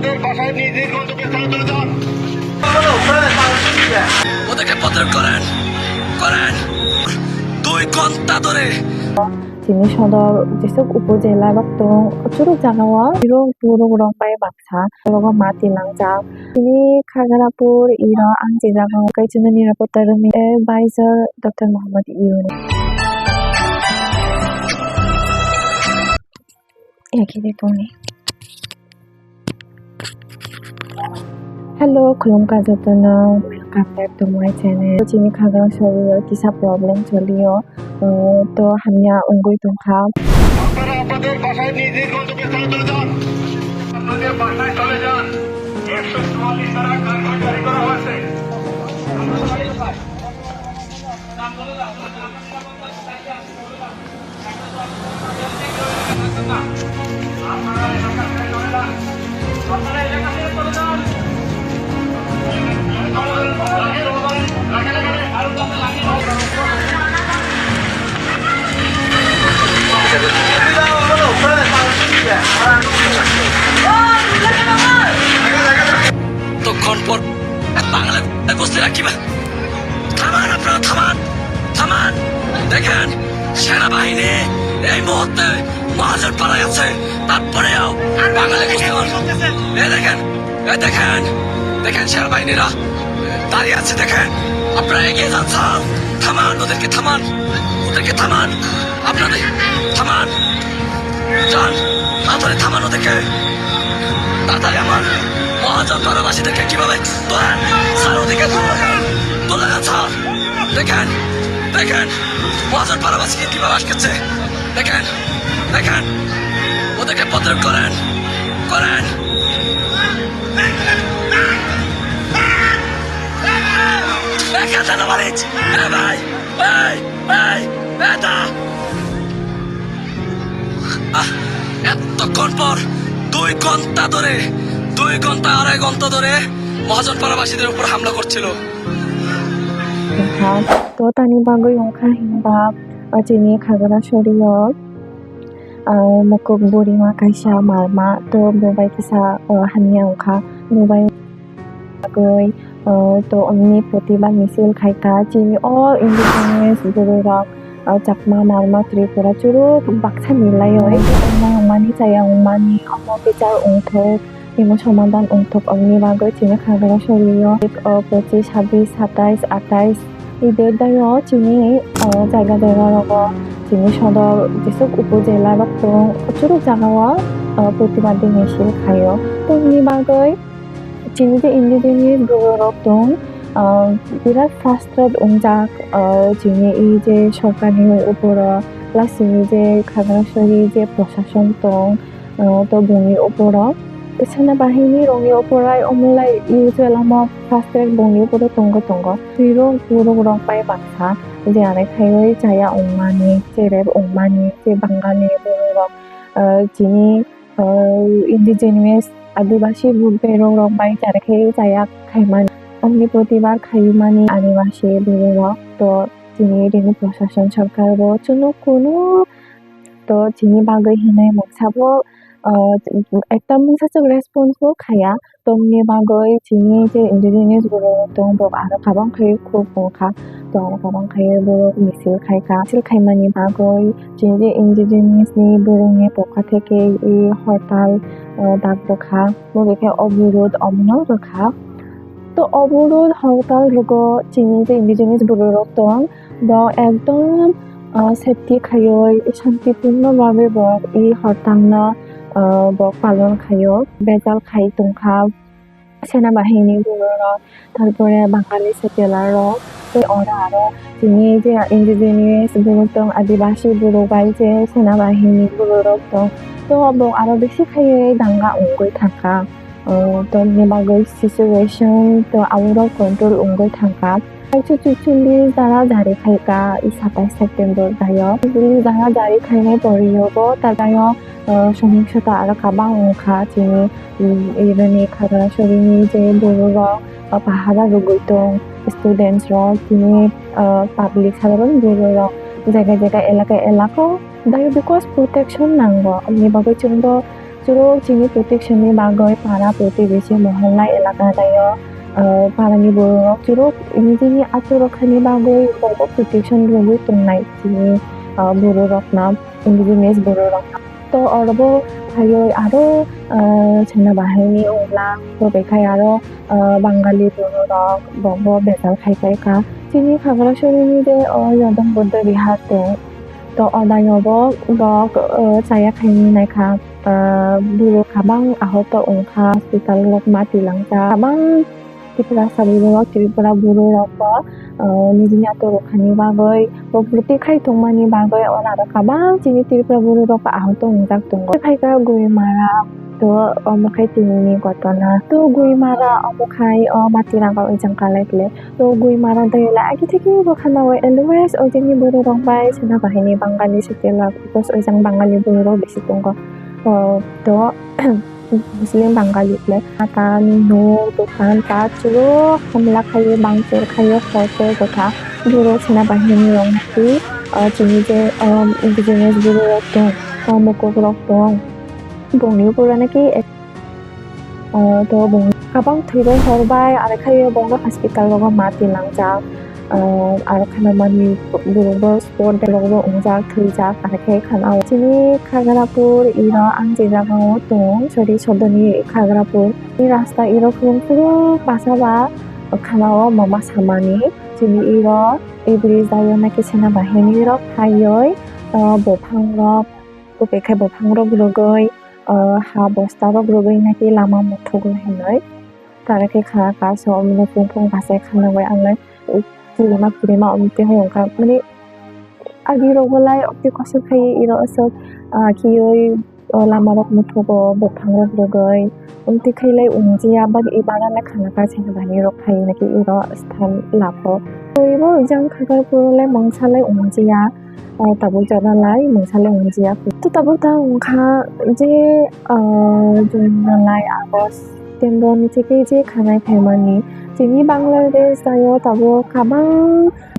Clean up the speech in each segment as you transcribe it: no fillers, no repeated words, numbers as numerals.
আপনাদের বাসায় নিজ নিজ গন্তব্যস্থানে চলে যান। ওদেরকে প্রতিরোধ করেন করেন 2 ঘন্টা ধরে Chini sodor jesuk upojela roktung churuk jagawa birong burung rongpai baksa rogo mati langjak Chini Khagrapur iro ang Chittagong kai chini nirapotta rumi advisor Dr. Muhammad Yun yakini toni Hello khulumkar jotona welcome back to my channel Chini Khagrachari kisa problem choliyo তো হামিয়া অঙ্গুই তুমখা আপনারা আপনাদের বাসায় নিজ নিজ গন্তব্যস্থানে চলে যান। আপনাদের বাসায় চলে যান। 144 ধারা কার্যকর জারি করা হয়েছে। আপনারা এলাকা থেকে চলে যান। আপনারা এলাকা থেকে চলে যান। তখন পর বাংলা বসতে রাখিবা থামান আপনারা থামান থামান দেখেন সেনাবাহিনী এই মুহূর্তে মহাজন পাড়ায় আছে তারপরেও বাঙালি দেখেন দেখেন দেখেন সেনাবাহিনীরা দাঁড়িয়ে আছে দেখেন আপনারা এগিয়ে যাচ্ছেন থামান ওদেরকে থামান আপনাদের থামান যান তাড়াতাড়ি থামান ওদেরকে তাড়াতাড়ি আমার মহাজন পাড়াবাসীদেরকে কিভাবে তোলেন স্যার ওদিকে তোলা যাচ্ছে দেখেন দেখেন মহাজন পাড়াবাসীকে কিভাবে আটকেছে দেখেন দেখেন ওদেরকে প্রতিরোধ করেন করেন এতক্ষণ পর 2 ঘন্টা ধরে 2 ঘন্টা 2.5 ঘন্টা ধরে মহাজন পাড়াবাসীদের উপর হামলা করছিল তো tani bagoy ongkha hingba Chini Khagrachari mukuk burima kaisa marma to bobai kisa hamia ongkha bobai bagoy to omni protibad misil khaika Chini all indigenous bururok Chakma marma Tripura churuk baksa milayo mani chaya mani omo bichar ongthok Imo সমাধান ongthok omni bagoy Chini Khagrachari 25 26 27 28 এই ডেটদায়ও Chini জায়গা জায়গা রগ Chini সদর jesuk upojela roktung churuk jagawa প্রতিবাদী মিছিল খায়ো তো নি বাগৈ Chini যে indigenous bururok dong বিরাট ফ্রাস্ট্রেট ongjak Chini এই যে সরকারি উপর প্লাস Chini যে Khagrachari যে প্রশাসন dong তো বঙ্গি উপর সেনাবাহিনী রঙি ওপরাই অমলাই ইউজুয়াল আমক ফাস্ট্রেক বঙ্গি উপরে তঙ্গ বিরং পুরো রংপাই বাক্সা যে আরে খাইওই জায়া অংমানি যে রেব অংমানি যে বাঙালি বড়রক Chini ইন্ডিজেনিয়াস আদিবাসী বেরং রংপাই জারে খাই জায়া খাইমান অমনি প্রতিবার খাইমানি আদিবাসী বড়রক তো Chini রিনি প্রশাসন সরকার চুনো কোনো তো Chini বাগৈ হিনাই মকসাবো একটা মুসাচক রেসপন্সবো খায়া তমনি বাগৈ Chini যে indigenous bururok dong bo aro kabang khai khub ongkha to aro kabang khai borok misil khaika misil khaimani bagoi Chini যে ইন্ডিজিনিয়াস ni borok ni পক্ষ থেকে এই হরতাল ডাক রাখা বলেকে অবরোধ অমনও রাখা তো অবরোধ হরতাল লোগো Chini যে ইন্ডিজিনিয়াস bururok dong bo একদম সেফটি খাইoi শান্তিপূর্ণভাবে বক এই হরতাল না বক পালন খাইও বেজাল খাই তুমখা সেনাবাহিনী bururok তারপরে বাঙালি সেটেলারক ওরা আরো Chini যে ইন্ডিজিনিয়াস bururok dong আদিবাসী bururok বাই যে সেনাবাহিনী bururok dong তো বক আরো বেশি খাইয়ে দাঙ্গা অঙ্গই থাকা তো নি বাগৈ সিচুয়েশন তো আউট অফ কন্ট্রোল অঙ্গই থাকা 144 দ্বারা জারি খাইকা 27 সেপ্টেম্বর দায়ক দ্বারা জারি খাইনাই পরিয়বো তাদায় সহিংসতা আরো কাবাং ongkha Chini ইরানি Khagrachari যে bururok পাহারা রুগৈতং স্টুডেন্টস রক Chini পাবলিক সাধারণ bururok জায়গা জায়গা এলাকা দায়ো বিকজ প্রোটেকশন নাঙ্গো আমনি বাগৈ 주로 진위 프로텍션이 막을 para प्रतिवेशी मोहल्ला एलाका 다요 पारानि बोरक 주로 인진이 아토록하니 막을 보고 프로텍션 로고 동나이 진위 보로록나 인디지니스 보로록나 또 어르보 하요 아로 제나 바헤니 올라 또 베카이 아로 방갈리 보로록 뭐뭐 베살 카이카이카 진위 카그라쇼리니데 여동 보드 비하동 또 어다여보 saya khaini kha buru kabang ahoto ongkha hospital lok mati langja kabang Tiprasa buru Tripura buru rokba nijinya to rokhani bagoi bokruti khai tongmani bagoi onara kabang chini Tripura buru rokba ahoto ongjak tongo khaika goi mara to omokai tinini gotona to goi mara omokai mati ranga ojang kalekle to goi mara dayla agi theki rokhana oi always ojangni buru rokbai sena bahini bangali sitela because ojang bangali buru rok besi tongo to Muslim Bengali le ata no dokan ta churo hamla khaye bangchor khaye photo kotha buro sena bahini rong ti chini je indigenous buro rok tong Tamo Kokborok tong bongni pura naki to bong kabang thiro horbai are khaye bongo hospital logo mati langja আর খানামানি বুরুবো spot দেলগো ongjak thwijak arakhe khanao chini Khagrapur ira angjegao tong sori sodoni Khagrapur ni rasta iro puro pasaba khanao mama samani chini iro ibris dayo naki sena bahini rok hayoi bophang rok bekai bophang rok rogoi ha bosta rok rogoi naki lama mothogoi henoi tarakhe khana ka som no pungpung base khanawai anglai Kirima omte hongka mani agi robolai opti kosuk khai iro asok kiyoi lamarok muthogo bophangrok rogoi omti khailai ungjia bag ibara na khana ka chena bani rok khai naki iro sthan lapo toibo jang Khagrapur lai mongsalai ungjia tabu janalai mongsalai ungjia to tabu ta ongkha je junalai agos tembon থেকে যে খানায় ফেমানি Chini Bangladesh dayo tabo kabang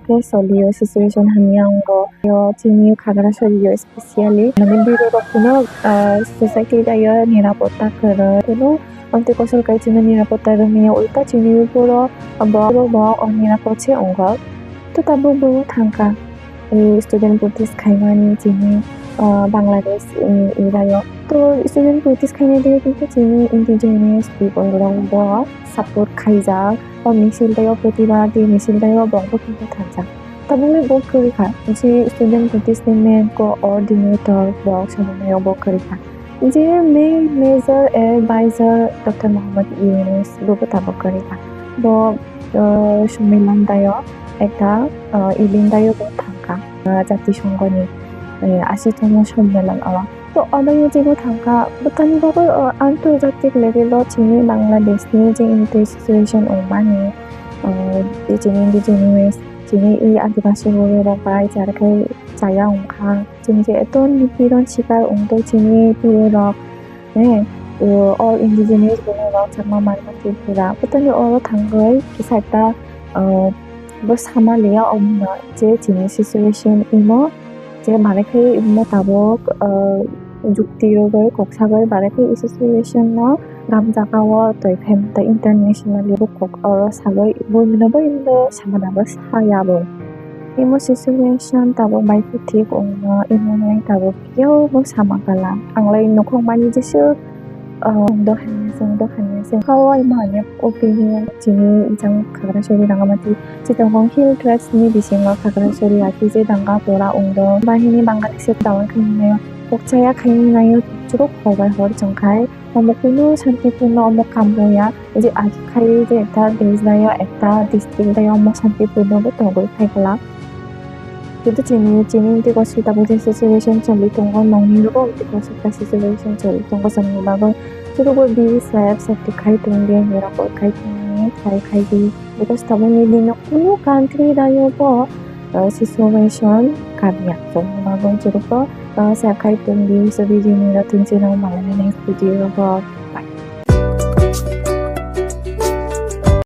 ke solio situation hamyanggo yo chini Khagrachari yo especially mane biro rokuno society dayo nirapotta kero teno onte kosol kai chini nirapotta rumiya ulta chini puro bo nirapoche onggo to tabo bo thangka student protest khaimani chini Bangladesh dayo to student protest khaine de kintu chini indigenous people rongbo support khaijak misil dayo protibadi misil dayo bongbo kintu thajak tabule bok korikha je student protest movement ko coordinator bok samunayo bok korikha je main major advisor Dr. Muhammad Yunus bok tabok korikha bo সম্মেলন dayo ekta ilin dayo bok thangka জাতিসংঘনি 80তম সম্মেলন তো অদায় যেগো থাকা বতানি বাবর আন্তর্জাতিক level চিনি বাংলাদেশনি যে inter situation Omani চিনি indigenous চিনি ই আদিবাসী বড় বাই যারখাই জায়া ongkha চিনি যে এত নিপীড়ন শিকার ongdo চিনি পুরো রক all indigenous বড় রক চাকমা মারমা ত্রিপুরা বতানি অর থাঙ্গই কিসাইতা বস হামালিয়া অমনা যে চিনি সিচুয়েশন ইমো যে বারেখাই imo tabok juktirogoi koksagoi barekhai association no gamjakao toiphem ta internationally kok oro sagoi boimino indo samanabo sayabo imo situation tabo bai thik ongno imonai tabo kyo bo samakala anglai nokhong mani jisu ongdo khanese kawai mane opinion chini jang Khagrachari rangamati Chittagong hill tracks ni bisingo Khagrachari ati je danga pora ongdo bahini bangladesh dawan khaine 복차야 가인나요 주로 거발 허리 정칼 어머꾸누 산티푸노 어머 감보야 이제 아기카이 이제 에타 데이즈나요 에타 디스트릭다요 어머 산티푸노 도글 파이글라 그래도 지니 인티거스 다보제 시츄에이션 전리 동건 멍니르고 인티거스 시츄에이션 전리 동거 선무바고 주로 비 슬랩 세티카이 동게 미라고 카이 동니 카이카이디 because tabo니 디노 쿠노 칸트리다요 보 situation karya 선무바고 주로 sa khai tung di sa video nila tun sinang malami na studio ko